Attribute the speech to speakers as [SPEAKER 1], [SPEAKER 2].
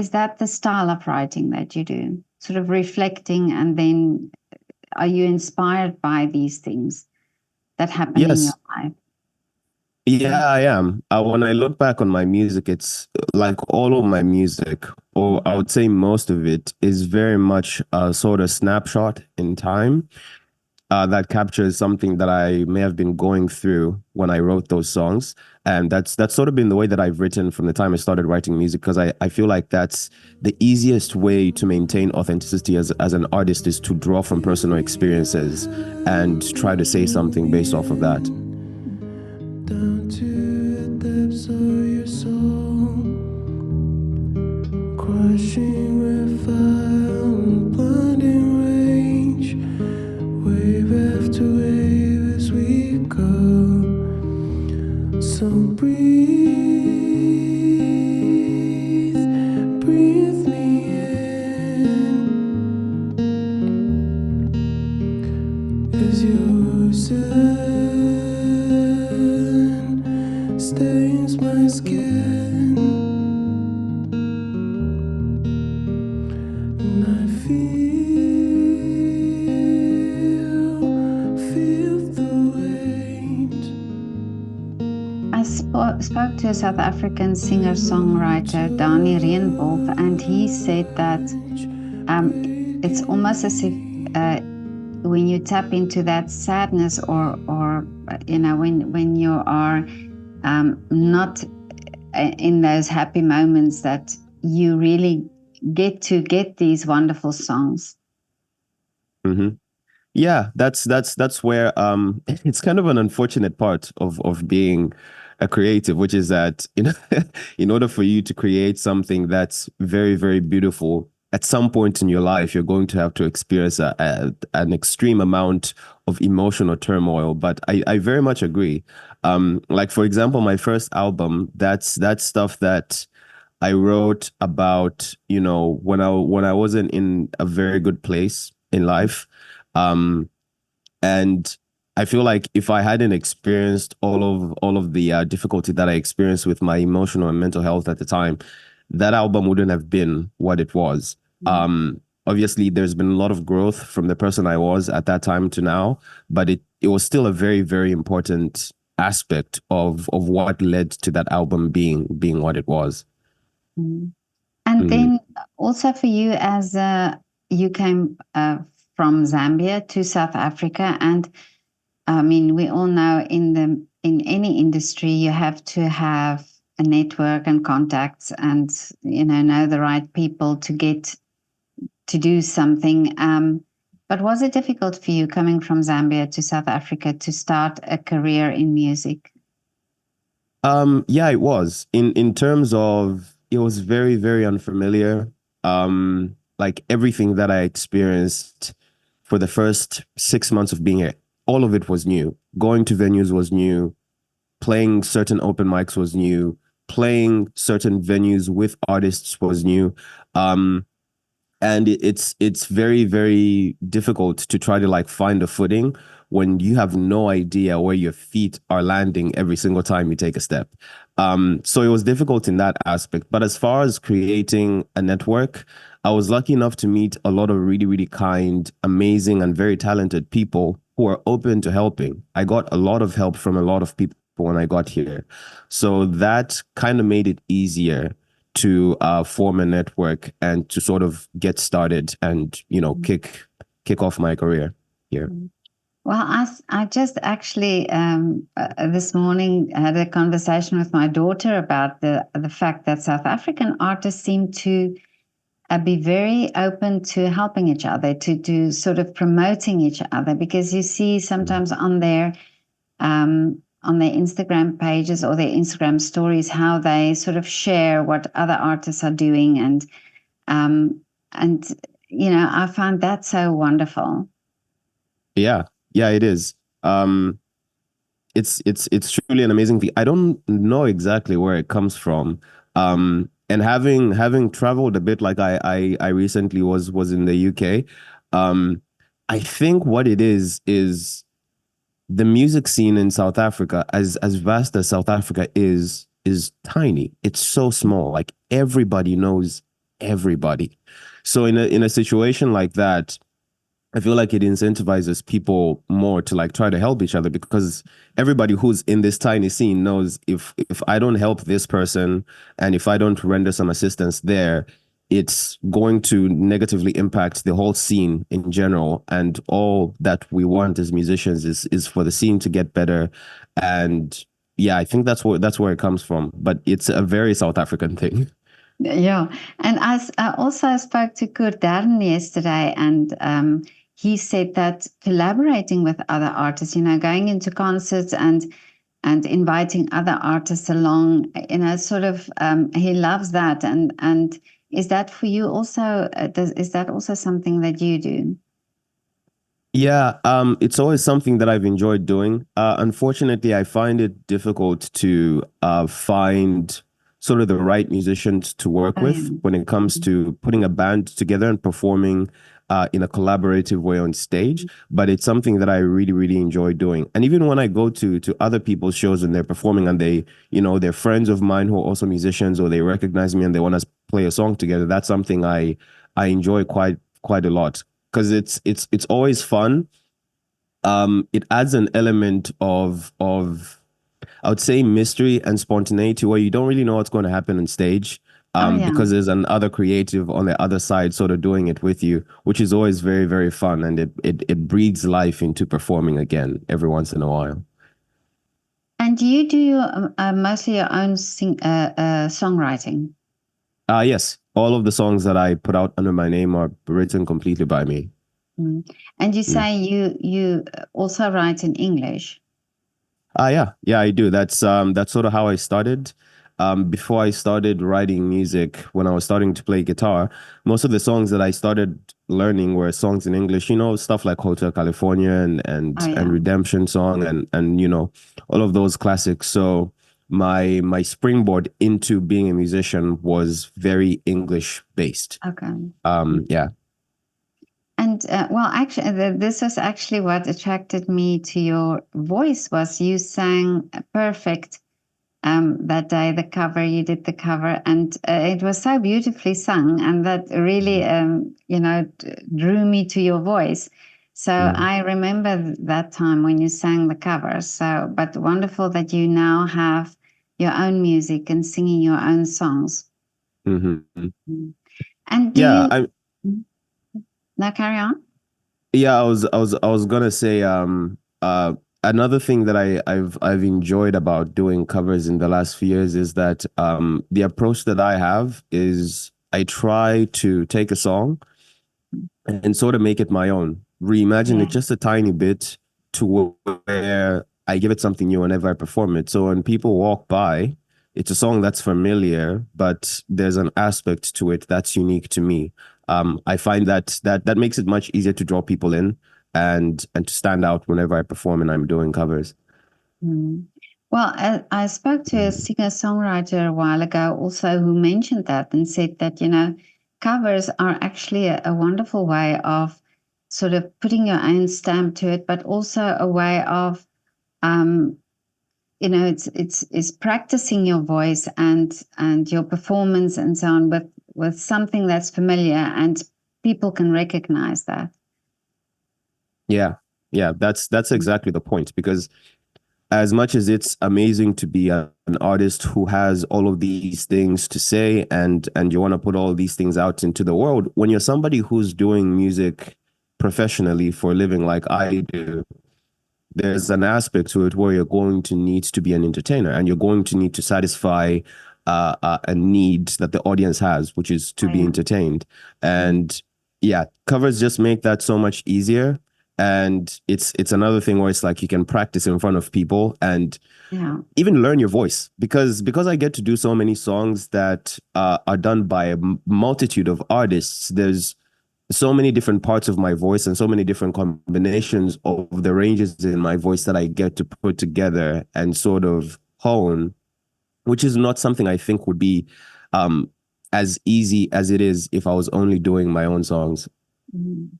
[SPEAKER 1] Is that the style of writing that you do? Sort of reflecting, and then are you inspired by these things that happen in your
[SPEAKER 2] Yes.
[SPEAKER 1] life?
[SPEAKER 2] Yeah, I am. When I look back on my music, it's like all of my music, or I would say most of it, is very much a sort of snapshot in time that captures something that I may have been going through when I wrote those songs. And that's sort of been the way that I've written from the time I started writing music, because I feel like that's the easiest way to maintain authenticity as an artist, is to draw from personal experiences and try to say something based off of that.
[SPEAKER 3] Down to the depths of your soul, crushing with fire on blinding range, wave after wave as we go. So breathe me in as you stains my skin, and I feel the weight.
[SPEAKER 1] I spoke to a South African singer-songwriter, Dani Reenwolf, and he said that it's almost as if when you tap into that sadness, or when you are not in those happy moments, that you really get these wonderful songs.
[SPEAKER 2] Hmm. Yeah, that's where it's kind of an unfortunate part of being a creative, which is that, in order for you to create something that's very, very beautiful, at some point in your life, you're going to have to experience an extreme amount of emotional turmoil. But I very much agree. Like, for example, my first album, that's stuff that I wrote about, when I wasn't in a very good place in life. Um, and I feel like if I hadn't experienced all of the difficulty that I experienced with my emotional and mental health at the time, that album wouldn't have been what it was. Obviously, there's been a lot of growth from the person I was at that time to now, but it was still a very, very important aspect of what led to that album being what it was.
[SPEAKER 1] Mm. And
[SPEAKER 2] Mm.
[SPEAKER 1] then also for you, you came from Zambia to South Africa, and I mean, we all know in any industry you have to have a network and contacts, and know the right people to get to do something. But was it difficult for you coming from Zambia to South Africa to start a career in music?
[SPEAKER 2] Yeah, it was. In terms of, it was very, very unfamiliar. Like everything that I experienced for the first 6 months of being here, all of it was new. Going to venues was new. Playing certain open mics was new. Playing certain venues with artists was new. Um, and it's very, very difficult to try to like find a footing when you have no idea where your feet are landing every single time you take a step. So it was difficult in that aspect. But as far as creating a network, I was lucky enough to meet a lot of really, really kind, amazing, and very talented people who are open to helping. I got a lot of help from a lot of people when I got here, so that kind of made it easier to form a network and to sort of get started and kick off my career here.
[SPEAKER 1] Well, I just actually this morning had a conversation with my daughter about the fact that South African artists seem to be very open to helping each other, to sort of promoting each other, because you see sometimes on their Instagram pages or their Instagram stories how they sort of share what other artists are doing, um, and I find that so wonderful.
[SPEAKER 2] Yeah, yeah, it is. It's truly an amazing thing. I don't know exactly where it comes from. And having traveled a bit, like I recently was in the UK. I think what it is the music scene in South Africa, as vast as South Africa is tiny. It's so small. Like everybody knows everybody. So in a situation like that, I feel like it incentivizes people more to like try to help each other, because everybody who's in this tiny scene knows if I don't help this person and if I don't render some assistance there, it's going to negatively impact the whole scene in general. And all that we want as musicians is for the scene to get better. And yeah, I think that's where it comes from. But it's a very South African thing.
[SPEAKER 1] Yeah, and I also spoke to Kurt Darren yesterday, and he said that collaborating with other artists, going into concerts and inviting other artists along, sort of, he loves that. And is that for you also? Is that also something that you do?
[SPEAKER 2] Yeah, it's always something that I've enjoyed doing. Unfortunately, I find it difficult to find sort of the right musicians to work
[SPEAKER 1] Oh, yeah.
[SPEAKER 2] with when it comes to putting a band together and performing in a collaborative way on stage. But it's something that I really, really enjoy doing. And even when I go to other people's shows and they're performing and they're friends of mine who are also musicians, or they recognize me and they want us to play a song together, that's something I enjoy quite a lot, because it's always fun. It adds an element of I would say mystery and spontaneity, where you don't really know what's going to happen on stage.
[SPEAKER 1] Oh, yeah.
[SPEAKER 2] Because there's another creative on the other side sort of doing it with you, which is always very, very fun. And it breathes life into performing again every once in a while.
[SPEAKER 1] And do you do mostly your own songwriting?
[SPEAKER 2] Yes. All of the songs that I put out under my name are written completely by me.
[SPEAKER 1] Mm. And you say you also write in English?
[SPEAKER 2] Yeah, I do. That's sort of how I started. Before I started writing music, when I was starting to play guitar, most of the songs that I started learning were songs in English, stuff like Hotel California and
[SPEAKER 1] Oh, yeah.
[SPEAKER 2] and Redemption Song and all of those classics. So my springboard into being a musician was very English based.
[SPEAKER 1] Okay.
[SPEAKER 2] Yeah.
[SPEAKER 1] And well, actually, this was actually what attracted me to your voice. Was you sang perfect that day? You did the cover, and it was so beautifully sung, and that really, drew me to your voice. So I remember that time when you sang the cover. So, but wonderful that you now have your own music and singing your own songs.
[SPEAKER 2] Mm-hmm.
[SPEAKER 1] And do
[SPEAKER 2] Yeah,
[SPEAKER 1] you? Now carry on.
[SPEAKER 2] Yeah, I was gonna say another thing that I've enjoyed about doing covers in the last few years is that the approach that I have is I try to take a song and sort of make it my own, reimagine
[SPEAKER 1] Yeah.
[SPEAKER 2] it just a tiny bit to where I give it something new whenever I perform it. So when people walk by, it's a song that's familiar, but there's an aspect to it that's unique to me. I find that makes it much easier to draw people in and to stand out whenever I perform and I'm doing covers.
[SPEAKER 1] Mm. Well, I spoke to a singer-songwriter a while ago also who mentioned that and said that, covers are actually a wonderful way of sort of putting your own stamp to it, but also a way of, um, it's practicing your voice and your performance and so on with something that's familiar and people can recognize that.
[SPEAKER 2] Yeah. Yeah, that's exactly the point, because as much as it's amazing to be an artist who has all of these things to say and you want to put all these things out into the world, when you're somebody who's doing music professionally for a living like I do, there's an aspect to it where you're going to need to be an entertainer and you're going to need to satisfy a need that the audience has, which is to
[SPEAKER 1] Oh,
[SPEAKER 2] be
[SPEAKER 1] yeah.
[SPEAKER 2] entertained. And yeah, covers just make that so much easier. And it's another thing where it's like you can practice in front of people and
[SPEAKER 1] Yeah.
[SPEAKER 2] even learn your voice, because I get to do so many songs that are done by a multitude of artists. There's so many different parts of my voice and so many different combinations of the ranges in my voice that I get to put together and sort of hone, which is not something I think would be um, as easy as it is if I was only doing my own songs.
[SPEAKER 1] Mm.